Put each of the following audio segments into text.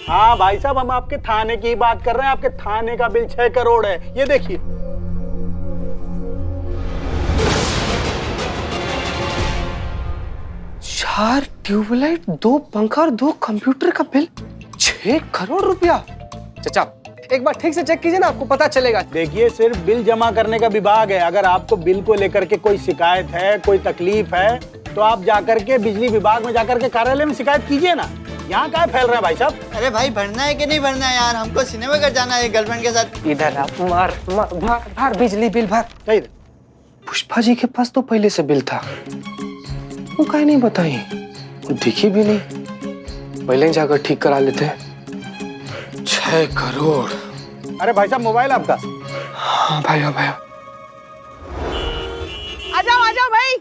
हाँ भाई साहब, हम आपके थाने की बात कर रहे हैं। आपके थाने का बिल 6 करोड़ है, ये देखिए। चार ट्यूबलाइट, 2 पंखा और 2 कंप्यूटर का बिल 6 करोड़ रुपया। चाचा एक बार ठीक से चेक कीजिए ना, आपको पता चलेगा। देखिए, सिर्फ बिल जमा करने का विभाग है। अगर आपको बिल को लेकर के कोई शिकायत है, कोई तकलीफ है, तो आप जाकर के बिजली विभाग में जाकर के कार्यालय में शिकायत कीजिए ना। यहाँ क्या फैल रहा है भाई साहब? अरे भाई, भरना है कि नहीं भरना है यार? हमको सिनेमा घर जाना है गर्लफ्रेंड के साथ। इधर आ, भर बिजली बिल भर। सही। पुष्पा जी के पास तो पहले से बिल था, वो काहे नहीं बताई? वो दिखी भी नहीं, पहले ही जाकर ठीक करा लेते हैं। 6 करोड़। अरे भाई साहब, मोबाइल आपका? हाँ भाई, हाँ भाई। आ जाओ भाई,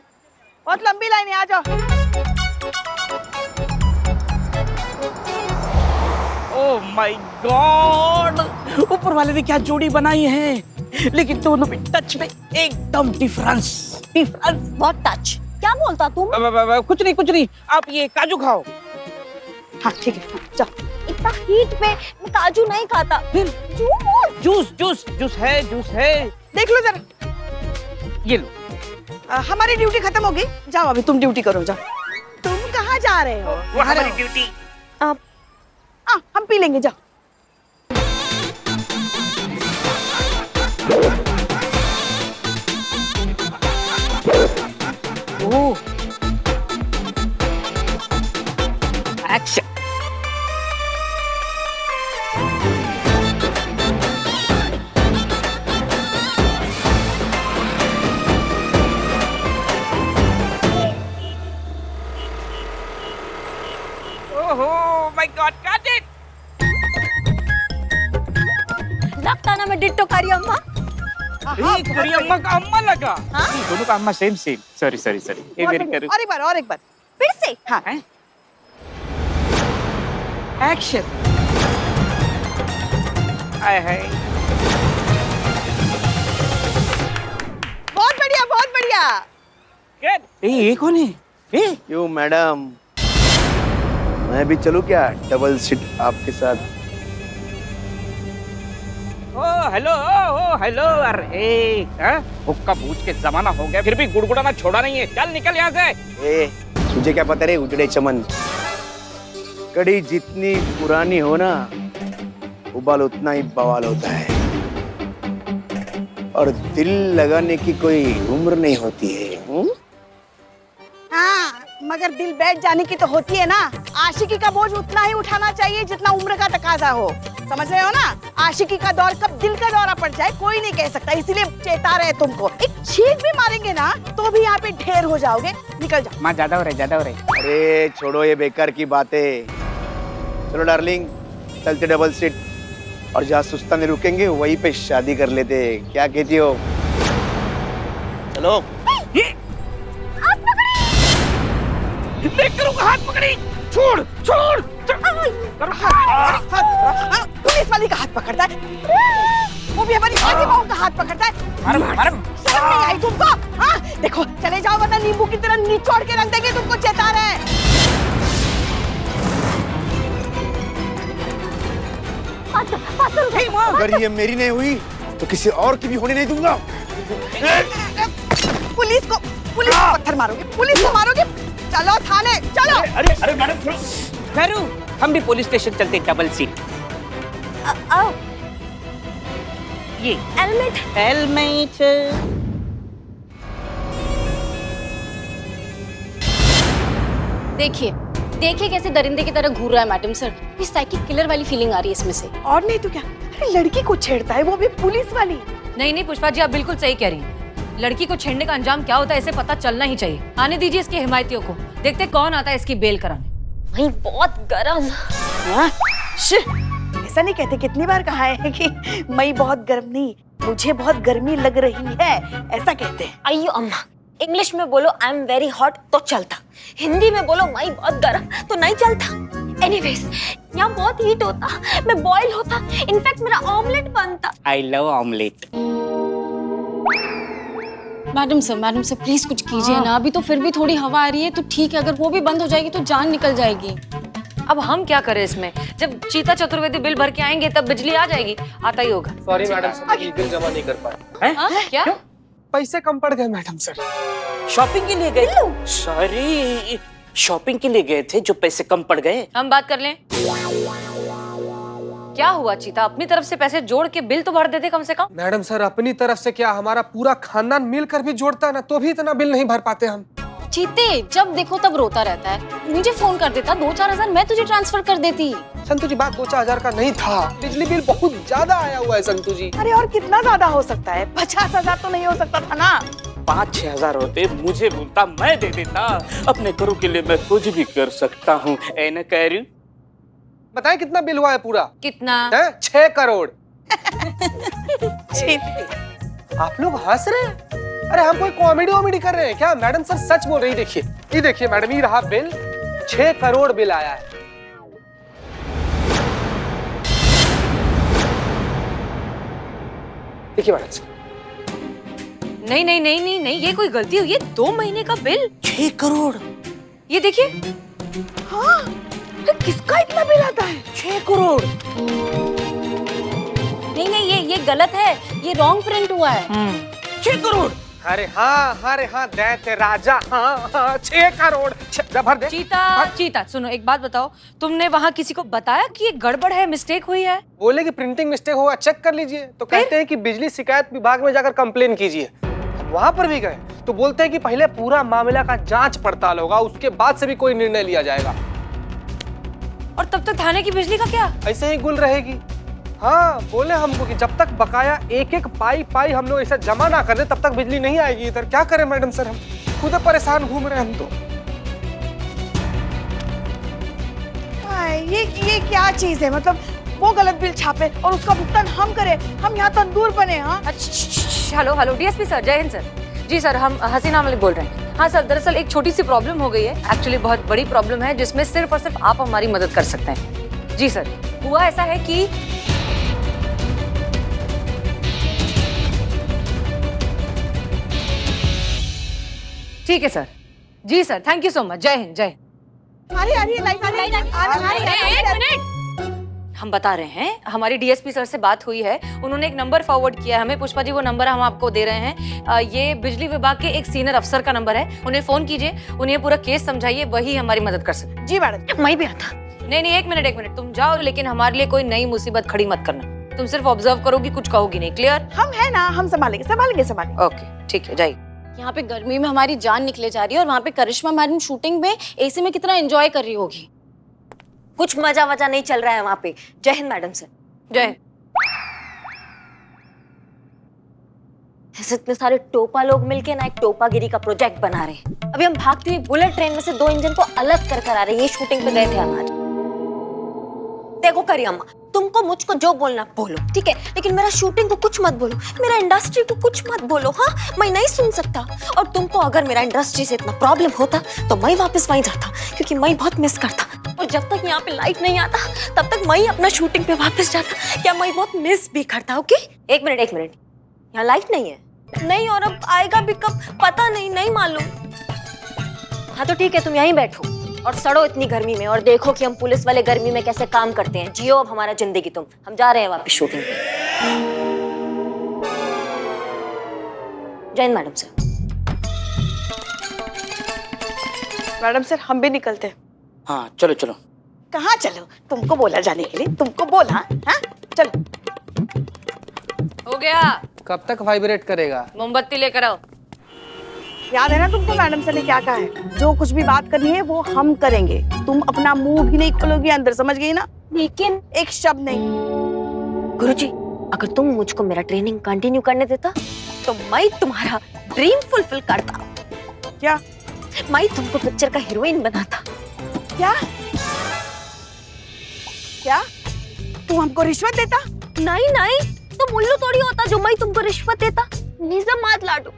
बहुत लंबी लाइन है, आ जाओ। ओह माय गॉड, ऊपर वाले ने क्या जोड़ी बनाई है, लेकिन दोनों में टच में एकदम डिफरेंस। बहुत टच। क्या बोलता तुम? कुछ नहीं, आप ये काजू खाओ। हाँ ठीक है, जाओ। इतना हीट पे मैं काजू नहीं खाता। जूस है। देख लो जरा, ये लो। हमारी ड्यूटी खत्म हो गई, जाओ अभी तुम ड्यूटी करो, जाओ। तुम कहाँ जा रहे हो? वो हमारी ड्यूटी। हम पी लेंगे, जाओ। Oh, action. Oh my god, got it. लगता ना मैं डिट्टो कारी अम्मा। करी अम्मा का अम्मा लगा। हाँ? दोनों का अम्मा सेम। सॉरी। ये मेरी करूँ। और एक बार। फिर से? हाँ। एक्शन। आए हाय। बहुत बढ़िया। गुड। ये कौन है? क्यों मैडम, मैं भी चलूं क्या डबल सीट आपके साथ? हेलो। अरे हुक्का बूझ के जमाना हो गया, फिर भी गुड़गुड़ाना छोड़ा नहीं है। चल निकल यहाँ से। तुझे क्या पता रे उजड़े चमन, कड़ी जितनी पुरानी हो ना, उबाल उतना ही बवाल होता है। और दिल लगाने की कोई उम्र नहीं होती है। हाँ, मगर दिल बैठ जाने की तो होती है ना। आशिकी का बोझ उतना ही उठाना चाहिए जितना उम्र का तकाजा हो। समझ रहे हो ना? आशिकी का दौर कब दिल का दौरा पड़ जाए कोई नहीं कह सकता, इसीलिए चेता रहे तुमको। एक छींक भी मारेंगे ना तो भी यहाँ पे ढेर हो जाओगे। निकल जाओ। माँ ज्यादा हो रहे। अरे छोड़ो ये बेकार की बातें। चलो डार्लिंग, चलते डबल सीट, और जहाँ सुस्ता नहीं रुकेंगे वहीं पे शादी कर लेते। क्या कहती हो? चलो। देख करो, हाथ पकड़ी। छोड़। पुलिस वाली का हाथ पकड़ता है, वो भी हमारी आधी बहू का हाथ पकड़ता है। शर्म नहीं आई तुमको? हाँ देखो, चले जाओ वरना नींबू की तरह निचोड़ के रख देंगे तुमको। चेता रहे। अगर ये मेरी नहीं हुई तो किसी और की भी होने नहीं दूंगा। पुलिस को पत्थर मारोगे, पुलिस को मारोगे। चलो थाने चलो। अरे मैडम, करू हम भी पुलिस स्टेशन चलते, डबल सीट। आओ। ये हेलमेट। देखिए कैसे दरिंदे की तरह घूर रहा है मैडम सर। ये साइकिक किलर वाली फीलिंग आ रही है इसमें से। और नहीं तो क्या, अरे लड़की को छेड़ता है, वो भी पुलिस वाली। नहीं पुष्पा जी, आप बिल्कुल सही कह रही हैं। लड़की को छेड़ने का अंजाम क्या होता है इसे पता चलना ही चाहिए। आने दीजिए इसके हिमायतियों को, देखते कौन आता है इसकी बेल कराने। वही बहुत गरम। ऐसा नहीं कहते, कितनी बार कहा है कि मई बहुत गर्म नहीं, मुझे बहुत गर्मी लग रही है, ऐसा कहते हैं। अयो अम्मा, इंग्लिश में बोलो आई एम वेरी हॉट तो चलता, हिंदी में बोलो मई बहुत गर्म तो नहीं चलता। एनीवेज, यहाँ बहुत हीट होता, मैं बॉयल होता, इनफैक्ट मेरा ऑमलेट बनता। I love omelette. Madam sir please कुछ कीजिए ना। अभी तो फिर भी थोड़ी हवा आ रही है तो ठीक है, अगर वो भी बंद हो जाएगी तो जान निकल जाएगी। अब हम क्या करें इसमें? जब चीता चतुर्वेदी बिल भर के आएंगे तब बिजली आ जाएगी, आता ही होगा। सॉरी मैडम सर, ये बिल जमा नहीं कर पाए। क्या? पैसे कम पड़ गए मैडम सर। शॉपिंग के लिए गए थे? सॉरी, शॉपिंग के लिए गए थे जो पैसे कम पड़ गए। हम बात कर लें। क्या हुआ चीता, अपनी तरफ से पैसे जोड़ के बिल तो भर देते कम से कम। मैडम सर अपनी तरफ से क्या, हमारा पूरा खानदान मिलकर भी जोड़ता ना तो भी इतना बिल नहीं भर पाते हम। चीते जब देखो तब रोता रहता है, मुझे फोन कर देता, 2-4 हजार मैं तुझे ट्रांसफर कर देती। संतु जी बात 2-4 हजार का नहीं था, बिजली बिल बहुत ज्यादा आया हुआ है संतु जी। अरे और कितना ज्यादा हो सकता है? 50,000 तो नहीं हो सकता था ना? 5-6 हजार होते मुझे बोलता, मैं दे देता। अपने घरों के लिए मैं कुछ भी कर सकता हूँ। ऐ न कह रही। बताए कितना बिल हुआ है पूरा? कितना? 6 करोड़। चीते आप लोग हंस रहे हैं? अरे हम कोई कॉमेडी कर रहे हैं क्या? मैडम सर सच बोल रही। देखिए ये देखिए मैडम, ये रहा बिल, 6 करोड़ बिल आया है। देखिए मैडम सर। नहीं नहीं नहीं नहीं नहीं, ये कोई गलती हुई है। 2 महीने का बिल 6 करोड़। ये देखिए। हाँ, तो किसका इतना बिल आता है? 6 करोड़। नहीं ये गलत है, ये रॉन्ग प्रिंट हुआ है। 6 करोड़। अरे हाँ दैत्य राजा, हाँ 6 करोड़। भर दे। चीता सुनो, एक बात बताओ, तुमने वहाँ किसी को बताया कि ये गड़बड़ है, मिस्टेक हुई है? बोले कि प्रिंटिंग मिस्टेक होगा, चेक कर लीजिए। तो कहते हैं कि बिजली शिकायत विभाग में जाकर कंप्लेन कीजिए। वहां पर भी गए तो बोलते हैं कि पहले पूरा मामला का जांच पड़ताल होगा, उसके बाद से भी कोई निर्णय लिया जाएगा। और तब तक थाने की बिजली का क्या? ऐसे ही गुल रहेगी। हाँ बोले हमको कि जब तक बकाया एक पाई हम लोग ऐसा जमा ना कर दे तब तक बिजली नहीं आएगी इधर। क्या करें मैडम सर, हम खुद परेशान घूम रहे हैं हम तो। ये क्या चीज है? मतलब वो गलत बिल छापे और उसका भुगतान हम करें, हम यहाँ तंदूर बने। हाँ हेलो डीएसपी सर, जय हिंद सर। जी सर, हम हसीना मलिक बोल रहे हैं। हाँ सर, दरअसल एक छोटी सी प्रॉब्लम हो गई है, एक्चुअली बहुत बड़ी प्रॉब्लम है जिसमें सिर्फ और सिर्फ आप हमारी मदद कर सकते हैं। जी सर, हुआ ऐसा है कि ठीक है सर। जी sir, thank you so much. जय हिंद, जय हिंद। हम बता रहे हैं, हमारी डीएसपी सर से बात हुई है, उन्होंने एक नंबर फॉरवर्ड किया है हमें। पुष्पा जी, वो नंबर हम आपको दे रहे हैं। ये बिजली विभाग के एक सीनियर अफसर का नंबर है, उन्हें फोन कीजिए, उन्हें पूरा केस समझाइए, वही हमारी मदद कर सकते। जी मैडम। मैं भी आता। नहीं, एक मिनट, तुम जाओ, लेकिन हमारे लिए कोई नई मुसीबत खड़ी मत करना। तुम सिर्फ ऑब्जर्व करोगी, कुछ कहोगी नहीं। क्लियर? हम है ना, हम संभालेंगे। ओके ठीक है, जाइए। यहाँ पे गर्मी में हमारी जान निकले जा रही है और वहाँ पे करिश्मा मैडम शूटिंग में एसी में कितना एंजॉय कर रही होगी। कुछ मजा वजा नहीं चल रहा है वहाँ पे। जय हिंद मैडम सर। जय। ऐसे इतने सारे टोपा लोग मिलके ना एक टोपागिरी का प्रोजेक्ट बना रहे हैं। अभी हम भागती हुई बुलेट ट्रेन में से 2 इंजन को अलग कर आ रहे हैं। ये शूटिंग पे गए थे हम आज। देखो करी अम्मा, तुमको मुझको जो बोलना बोलो, ठीक है, लेकिन मेरा शूटिंग को कुछ मत बोलो, मेरा इंडस्ट्री को कुछ मत बोलो। हाँ, मैं नहीं सुन सकता। और तुमको अगर मेरा इंडस्ट्री से इतना प्रॉब्लम होता तो मैं वापस वहीं जाता, क्योंकि मैं बहुत मिस करता। और जब तक यहाँ पे लाइट नहीं आता तब तक मैं अपना शूटिंग पे वापस जाता। क्या मैं बहुत मिस भी करता? ओके, एक मिनट, यहाँ लाइट नहीं है? नहीं, और अब आएगा भी कब पता नहीं मालूम। हाँ तो ठीक है, तुम यहीं बैठो और सड़ो इतनी गर्मी में, और देखो कि हम पुलिस वाले गर्मी में कैसे काम करते हैं। जियो अब हमारा जिंदगी तुम। हम जा रहे हैं वापस शूटिंग पे। जय Hind madam sir. Madam sir, हम भी निकलते। हाँ चलो। कहाँ चलो? तुमको बोला जाने के लिए, तुमको बोला। हाँ चलो। हो गया। कब तक वाइब्रेट करेगा? मोमबत्ती लेकर आओ। याद है ना तुमको मैडम सर ने क्या कहा है? जो कुछ भी बात करनी है वो हम करेंगे। तुम अपना मुंह भी नहीं खोलोगी अंदर, समझ गई ना? लेकिन एक शब्द नहीं। गुरुजी, अगर तुम मुझको मेरा ट्रेनिंग कंटिन्यू करने देता तो मैं तुम्हारा ड्रीम फुलफिल करता। क्या? मैं तुमको पिक्चर का हीरोइन बनाता। क्या? तुम हमको रिश्वत देता? नहीं, तुम उल्लू थोड़ी होता जो मैं तुमको रिश्वत देता। निज़म मत लाडू।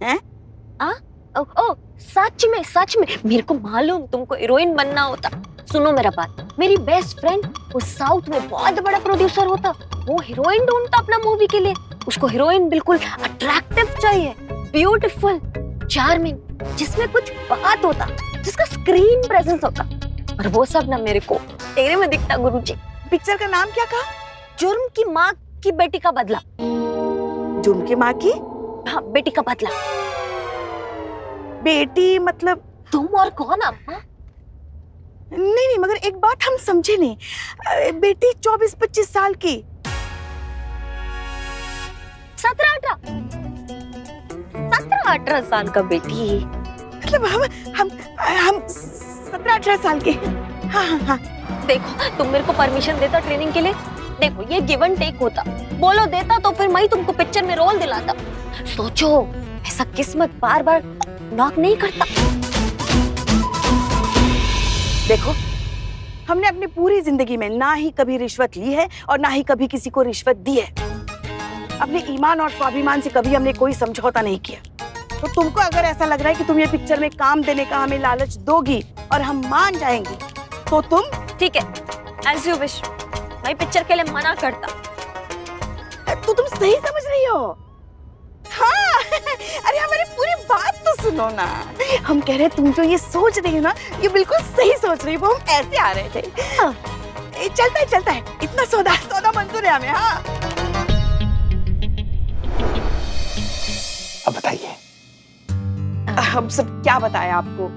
हैं? ओ, सच में मेरे को मालूम तुमको हीरोइन बनना होता। सुनो मेरा बात, मेरी बेस्ट फ्रेंड वो साउथ में बहुत बड़ा प्रोड्यूसर होता, वो हीरोइन ढूंढता अपना मूवी के लिए। उसको हीरोइन बिल्कुल अट्रैक्टिव चाहिए, ब्यूटीफुल, चार्मिंग, जिसमें कुछ बात होता, जिसका स्क्रीन प्रेजेंस होता। और वो सब ना मेरे को तेरे में दिखता गुरुजी। पिक्चर का नाम क्या कहा? जुर्म की माँ की बेटी का बदला। जुर्म की माँ की हाँ, बेटी का बदला। बेटी मतलब? तुम और कौन अम्मा? नहीं, मगर एक बात हम समझे नहीं। बेटी 24-25 साल की। 17-18 साल का बेटी। मतलब हम 17-18 साल के। हाँ। देखो, तुम मेरे को परमिशन देता ट्रेनिंग के लिए? देखो, ये गिव एंड टेक होता। बोलो देता तो फिर मैं ही तुमको पिक्चर में रोल दिलाता। सोचो, ऐसा किस्मत बार बार नॉक नहीं करता। देखो, हमने अपनी पूरी जिंदगी में ना ही कभी रिश्वत ली है और ना ही कभी किसी को रिश्वत दी है। अपने ईमान और स्वाभिमान से कभी हमने कोई समझौता नहीं किया। तो तुमको अगर ऐसा लग रहा है कि तुम ये पिक्चर में काम देने का हमें लालच दोगी और हम मान जाएंगे, तो तुम ठीक है, एज यू विश। मैं पिक्चर के लिए मना करता। तो तुम सही समझ रही हो? हाँ। अरे हमारी पूरी बात तो सुनो ना। हम कह रहे तुम जो ये सोच रही हो ना, ये बिल्कुल सही सोच रही हो। वो हम ऐसे आ रहे थे। हाँ। चलता है। इतना सौदा मंजूर है हमें। हाँ। अब बताइए। हम सब क्या बताएं आपको।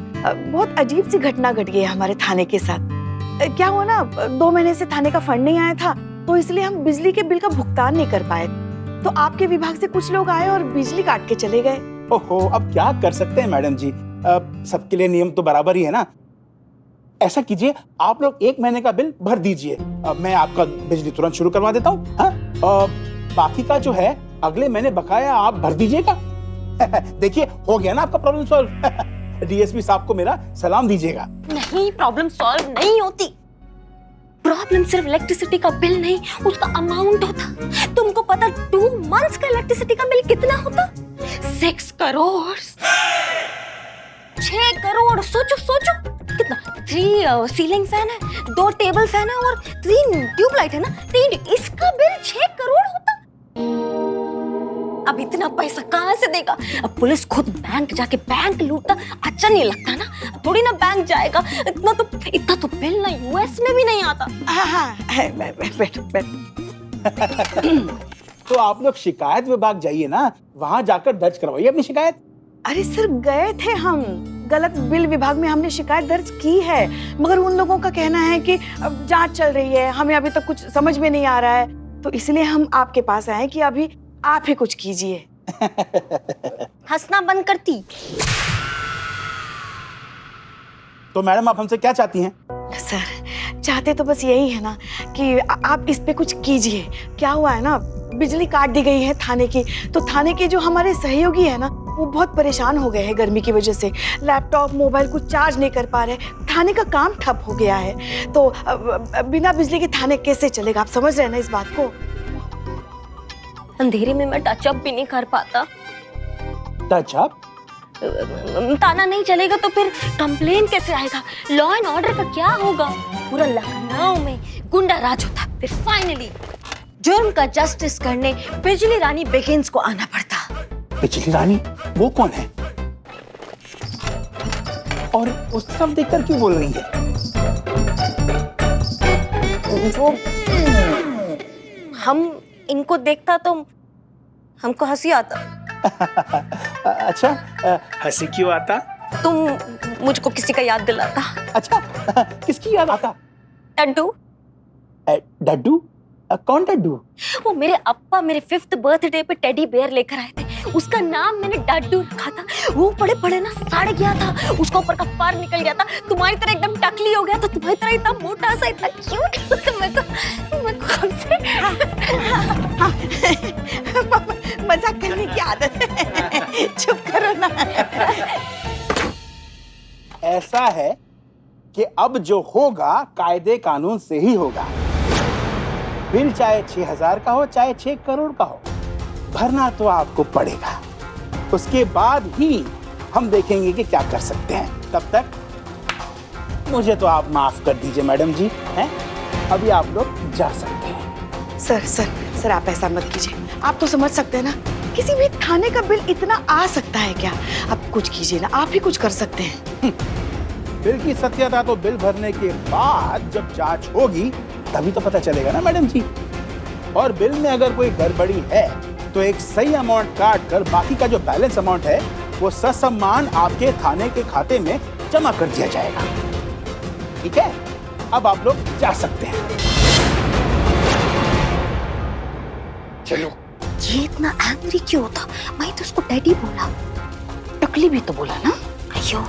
बहुत अजीब सी घटना घट गई हमारे थाने के साथ। क्या हुआ ना, 2 महीने से थाने का फंड नहीं आया था, तो इसलिए हम बिजली के बिल का भुगतान नहीं कर पाए। तो आपके विभाग से कुछ लोग आए और बिजली काट के चले गए। ओहो, अब क्या कर सकते हैं मैडम जी, सबके लिए नियम तो बराबर ही है ना। ऐसा कीजिए, आप लोग 1 महीने का बिल भर दीजिए, मैं आपका बिजली तुरंत शुरू करवा देता हूँ। हाँ? बाकी का जो है अगले महीने बकाया आप भर दीजिएगा। देखिए, हो गया ना आपका प्रॉब्लम सॉल्व। डीएसपी साहब को मेरा सलाम दीजिएगा। नहीं, प्रॉब्लम सॉल्व नहीं होती। प्रॉब्लम सिर्फ इलेक्ट्रिसिटी का बिल नहीं, उसका अमाउंट होता। तुमको पता 2 मंथ्स का इलेक्ट्रिसिटी का बिल कितना होता? 6 करोड़। 6 करोड़। सोचो कितना। 3 सीलिंग फैन है, 2 टेबल फैन है और 3 ट्यूबलाइट है ना, 3। इसका बिल 6 करोड़ होता। अब इतना पैसा कहाँ से देगा? अब पुलिस खुद बैंक जाके बैंक लूटता अच्छा नहीं लगता ना। थोड़ी ना बैंक जाएगा। इतना तो बिल ना यूएस में भी नहीं आता। हाँ, बैठो। तो आप लोग शिकायत विभाग जाइए ना, वहाँ जाकर दर्ज करवाइए अपनी शिकायत। अरे सर, गए थे हम। गलत बिल विभाग में हमने शिकायत दर्ज की है, मगर उन लोगों का कहना है कि अब जांच चल रही है, हमें अभी तक कुछ समझ में नहीं आ रहा है। तो इसलिए हम आपके पास आए कि अभी आप ही कुछ कीजिए। हंसना बंद करती। तो मैडम, आप हमसे क्या चाहती हैं? सर, चाहते तो बस यही है ना कि आप इस पे कुछ कीजिए। क्या हुआ है ना, बिजली काट दी गई है थाने की, तो थाने के जो हमारे सहयोगी है ना, वो बहुत परेशान हो गए हैं गर्मी की वजह से। लैपटॉप मोबाइल कुछ चार्ज नहीं कर पा रहे, थाने का काम ठप हो गया है। तो बिना बिजली के थाने कैसे चलेगा? आप समझ रहे हैं ना इस बात को? अंधेरे में मैं टच अप भी नहीं कर पाता। Touch up? ताना नहीं चलेगा तो फिर कंप्लेन कैसे आएगा? लॉ एंड ऑर्डर का क्या होगा? पूरा लखनऊ में गुंडा राज होता। फिर फाइनली जुर्म का जस्टिस करने बिजली रानी बेगिंस को आना पड़ता। बिजली रानी? वो कौन है? और उस तरफ देखकर क्यों बोल रही है? वो हम इनको देखता तो हमको हंसी आता। अच्छा, हंसी क्यों आता? तुम मुझको किसी का याद दिलाता। अच्छा, किसकी याद आता? डड्डू। डड्डू? कौन डड्डू? वो मेरे अप्पा मेरे 5th बर्थडे पे टेडी बेयर लेकर आए थे। उसका नाम मैंने डड्डू रखा था। वो पड़े ना सड़ गया था, उसका ऊपर का फर निकल गया था। तुम्हारी तरह एकदम टकली हो गया था, तुम्हारी तरह इतना मोटा सा, इतना क्यूट। मैं खुद से मजाक करने की आदत है। चुप करो ना। ऐसा है कि अब जो होगा कायदे कानून से ही होगा। बिल चाहे 6,000 का हो, चाहे 6 करोड़ का हो, भरना तो आपको पड़ेगा। उसके बाद ही हम देखेंगे कि क्या कर सकते हैं। तब तक मुझे तो आप माफ कर दीजिए मैडम जी, हैं? अभी आप लोग जा सकते हैं। सर, आप ऐसा मत कीजिए। आप तो समझ सकते हैं ना, किसी भी थाने का बिल इतना आ सकता है क्या? आप कुछ कीजिए ना, आप ही कुछ कर सकते हैं। बिल की सत्यता तो बिल भरने के बाद जब जांच होगी तभी तो पता चलेगा ना मैडम जी। और बिल में अगर कोई गड़बड़ी है तो एक सही अमाउंट काट कर बाकी का जो बैलेंस अमाउंट है वो ससम्मान आपके थाने के खाते में जमा कर दिया जाएगा। ठीक है, अब आप लोग जा सकते हैं। चलो। ये इतना एंग्री क्यों होता? मैं तो उसको डैडी बोला। टकली भी तो बोला ना। अयो।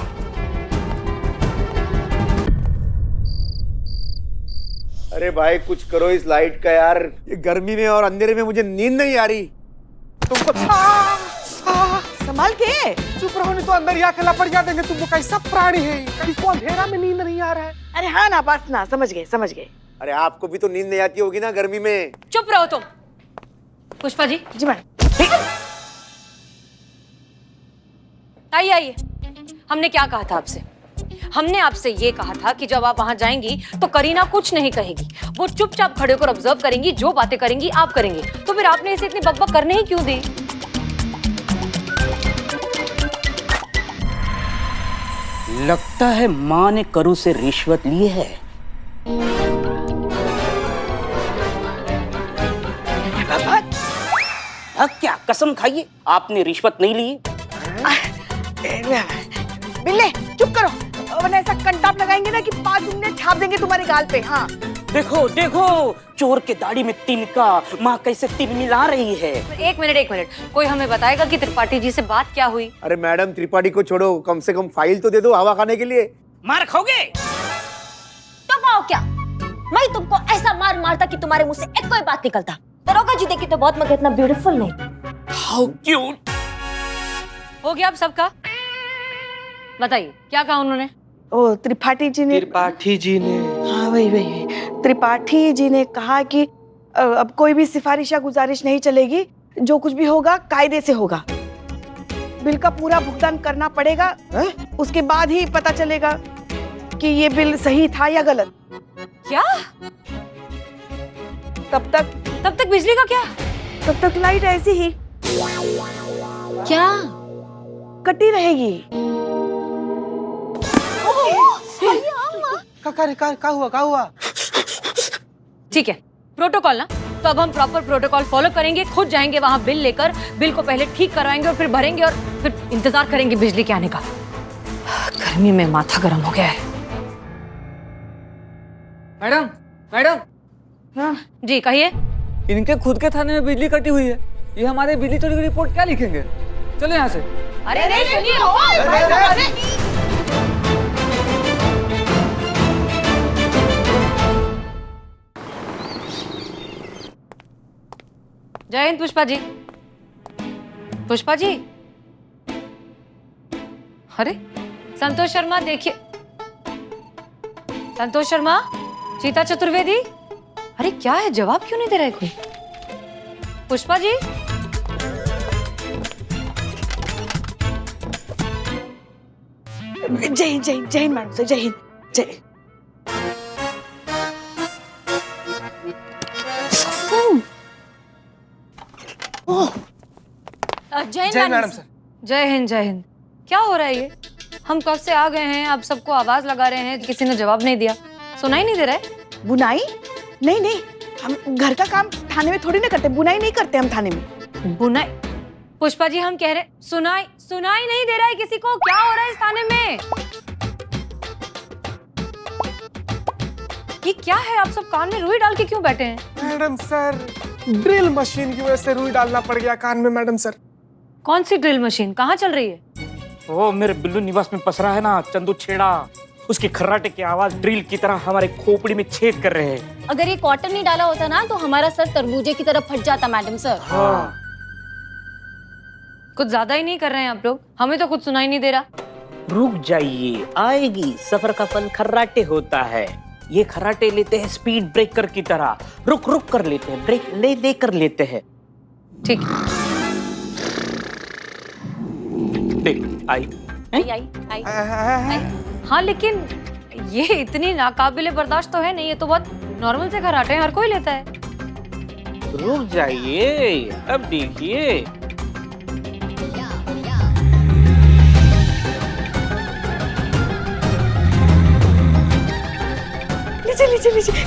अरे भाई कुछ करो इस लाइट का यार, ये गर्मी में और अंधेरे में मुझे नींद नहीं आ रही। तुमको संभाल के। चुप रहो नहीं तो अंदर या अकेला पड़ जाएंगे। तुमको कैसा प्राणी है, इसको अंधेरा में नींद नहीं आ रहा है। अरे हाँ ना, बस ना, समझ गए समझ गए। अरे आपको भी तो नींद नहीं आती होगी ना गर्मी में। चुप रहो तुम। पुष्पा जी। जी मैडम। आइए आइए। हमने क्या कहा था आपसे? हमने आपसे ये कहा था कि जब आप वहां जाएंगी तो करीना कुछ नहीं कहेगी, वो चुपचाप खड़े होकर ऑब्जर्व करेंगी, जो बातें करेंगी आप करेंगे। तो फिर आपने इसे इतनी बकबक करने ही क्यों दी? लगता है माँ ने करू से रिश्वत ली है। क्या कसम खाइए आपने रिश्वत नहीं ली? बिल्ले चुप करो, वरना ऐसा कंटाप लगाएंगे ना कि 5 मिनट छाप देंगे तुम्हारे गाल पे। हाँ देखो देखो, चोर के दाढ़ी में तिनका, माँ कैसे तिन मिला रही है। एक मिनट, कोई हमें बताएगा कि त्रिपाठी जी से बात क्या हुई? अरे मैडम त्रिपाठी को छोड़ो, कम से कम फाइल तो दे दो हवा खाने के लिए। मार खाओगे तो पाओ क्या? मैं तुमको ऐसा मार मारता कि तुम्हारे मुंह से एक कोई बात निकलता। दरोगा जी देखी तो बहुत, मगर इतना ब्यूटीफुल नहीं। How cute. हो गया अब सबका? बताइए क्या कहा उन्होंने? ओ त्रिपाठी जी ने हाँ वही त्रिपाठी जी ने कहा कि अब कोई भी सिफारिश या गुजारिश नहीं चलेगी, जो कुछ भी होगा कायदे से होगा। बिल का पूरा भुगतान करना पड़ेगा, उसके बाद ही पता चलेगा कि ये बिल सही था या गलत। क्या? तब तक बिजली का क्या? तब तक लाइट ऐसी ही क्या कटी रहेगी। क्या हुआ? ठीक है, प्रोटोकॉल ना, तो अब हम प्रॉपर प्रोटोकॉल फॉलो करेंगे। खुद जाएंगे वहां बिल लेकर, बिल को पहले ठीक करवाएंगे और फिर भरेंगे और फिर इंतजार करेंगे बिजली के आने का। गर्मी में माथा गर्म हो गया है। मैडम हाँ जी कहिए। इनके खुद के थाने में बिजली कटी हुई है, ये हमारे बिजली चोरी की रिपोर्ट क्या लिखेंगे? चलो यहाँ से। अरे नहीं सुनिए। जय हिंद पुष्पा जी। पुष्पा जी, अरे संतोष शर्मा देखिए। संतोष शर्मा, चीता चतुर्वेदी, अरे क्या है, जवाब क्यों नहीं दे रहे कोई? पुष्पा जी, जय हिंद जय हिंद मैडम, जय हिंद जय। जय मैडम सर। जय हिंद। क्या हो रहा है ये? हम कब से आ गए हैं, आप सबको आवाज लगा रहे हैं, किसी ने जवाब नहीं दिया। सुनाई नहीं दे रहा है? बुनाई? नहीं, हम घर का काम थाने में थोड़ी ना करते, बुनाई नहीं करते हम थाने में। बुनाई? पुष्पा जी हम कह रहे, सुनाई नहीं दे रहा है किसी को? क्या हो रहा है इस थाने में? ये क्या है? आप सब कान में रुई डाल के क्यों बैठे हैं? मैडम सर, ड्रिल मशीन की वजह से रुई डालना पड़ गया कान में मैडम सर। कौन सी ड्रिल मशीन? कहाँ चल रही है? वो मेरे बिल्लू निवास में पसरा है ना चंदू छेड़ा, उसकी खर्राटे की आवाज ड्रिल की तरह हमारे खोपड़ी में छेद कर रहे हैं। अगर ये कॉटन नहीं डाला होता ना तो हमारा सर तरबूजे की तरफ फट जाता मैडम सर। हाँ। कुछ ज्यादा ही नहीं कर रहे हैं आप लोग? हमें तो कुछ सुनाई नहीं दे रहा। रुक जाइए, आएगी। सफर का फल खर्राटे होता है। ये खर्राटे लेते हैं स्पीड ब्रेकर की तरह, रुक रुक कर लेते हैं, ब्रेक ले कर लेते हैं। ठीक। देख आई। हाँ लेकिन ये इतनी नाकाबिले बर्दाश्त तो है नहीं, ये तो बहुत नॉर्मल से खर्राटे हैं, हर कोई लेता है। रुक जाइए, अब देखिए। लीजिए लीजिए लीजिए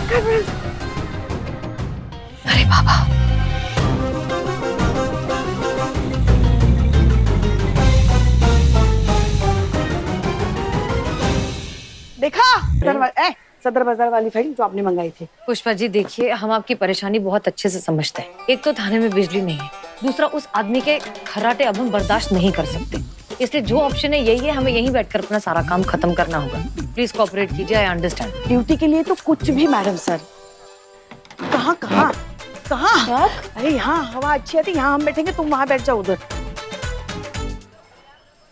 अरे बाबा, देखा सदर बाजार वाली फाइल जो आपने मंगाई थी। पुष्पा जी देखिए, हम आपकी परेशानी बहुत अच्छे से समझते हैं। एक तो थाने में बिजली नहीं है, दूसरा उस आदमी के खर्राटे अब हम बर्दाश्त नहीं कर सकते, इसलिए जो ऑप्शन है यही है, हमें यहीं बैठकर अपना सारा काम खत्म करना होगा। प्लीज कोऑपरेट कीजिए, आई अंडरस्टैंड। ड्यूटी के लिए तो कुछ भी मैडम सर। कहाँ कहाँ कहाँ? अरे यहाँ हवा अच्छी आती, यहाँ हम बैठेंगे, तुम वहाँ बैठ जाओ उधर।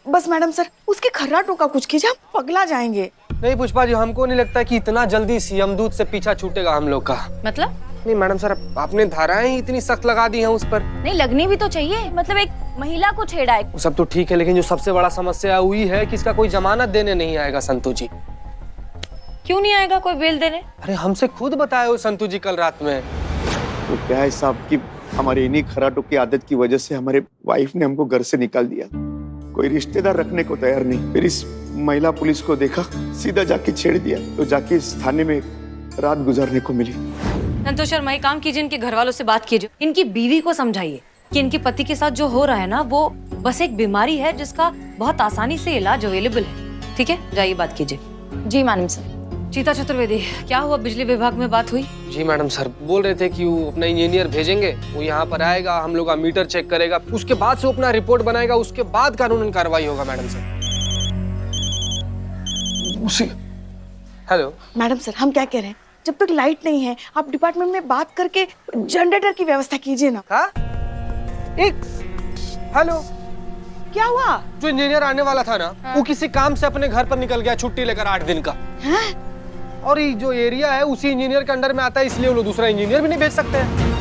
बस मैडम सर, उसके खर्राटों का कुछ कीजिए, हम पगला जाएंगे। नहीं पुष्पा जी, हमको नहीं लगता कि इतना जल्दी सीएम दूत से पीछा छूटेगा हम लोग का। मतलब? नहीं मैडम सर, आपने धाराएं ही इतनी सख्त लगा दी हैं उस पर। नहीं लगनी भी तो चाहिए, मतलब एक महिला को छेड़ा है। वो सब तो ठीक है, लेकिन जो सबसे बड़ा समस्या हुई है कि इसका कोई जमानत देने नहीं आएगा संतू जी। क्यों नहीं आएगा कोई बेल देने? अरे हमसे खुद बताए हो संतू जी कल रात में। तो क्या है साहब कि हमारे इन्हीं खराटों की आदत की वजह से हमारे वाइफ ने हमको घर से निकाल दिया, कोई रिश्तेदार रखने को तैयार नहीं। फिर इस महिला पुलिस को देखा, सीधा जाके छेड़ दिया, तो जाके इस थाने में रात गुजारने को मिली। संतोष शर्मा, एक काम कीजिए, इनके घर वालों से बात कीजिए, इनकी बीवी को समझाइए कि इनके पति के साथ जो हो रहा है ना, वो बस एक बीमारी है जिसका बहुत आसानी से इलाज अवेलेबल है। ठीक है, जाइए बात कीजिए। जी मैडम सर। चीता चतुर्वेदी, क्या हुआ? बिजली विभाग में बात हुई? जी मैडम सर, बोल रहे थे कि वो अपना इंजीनियर भेजेंगे, वो यहाँ पर आएगा, हम लोग का मीटर चेक करेगा, उसके बाद से वो अपना रिपोर्ट बनाएगा, उसके बाद कानूनन कार्रवाई होगा मैडम सर। उसी हेलो मैडम सर, हम क्या कह रहे हैं, जब तक लाइट नहीं है, आप डिपार्टमेंट में बात करके जनरेटर की व्यवस्था कीजिए ना। हाँ? एक हेलो, क्या हुआ? जो इंजीनियर आने वाला था ना, वो किसी काम से अपने घर पर निकल गया, छुट्टी लेकर 8 दिन का। हैं? और ये जो एरिया है उसी इंजीनियर के अंडर में आता है, इसलिए वो लोग दूसरा इंजीनियर भी नहीं भेज सकते हैं।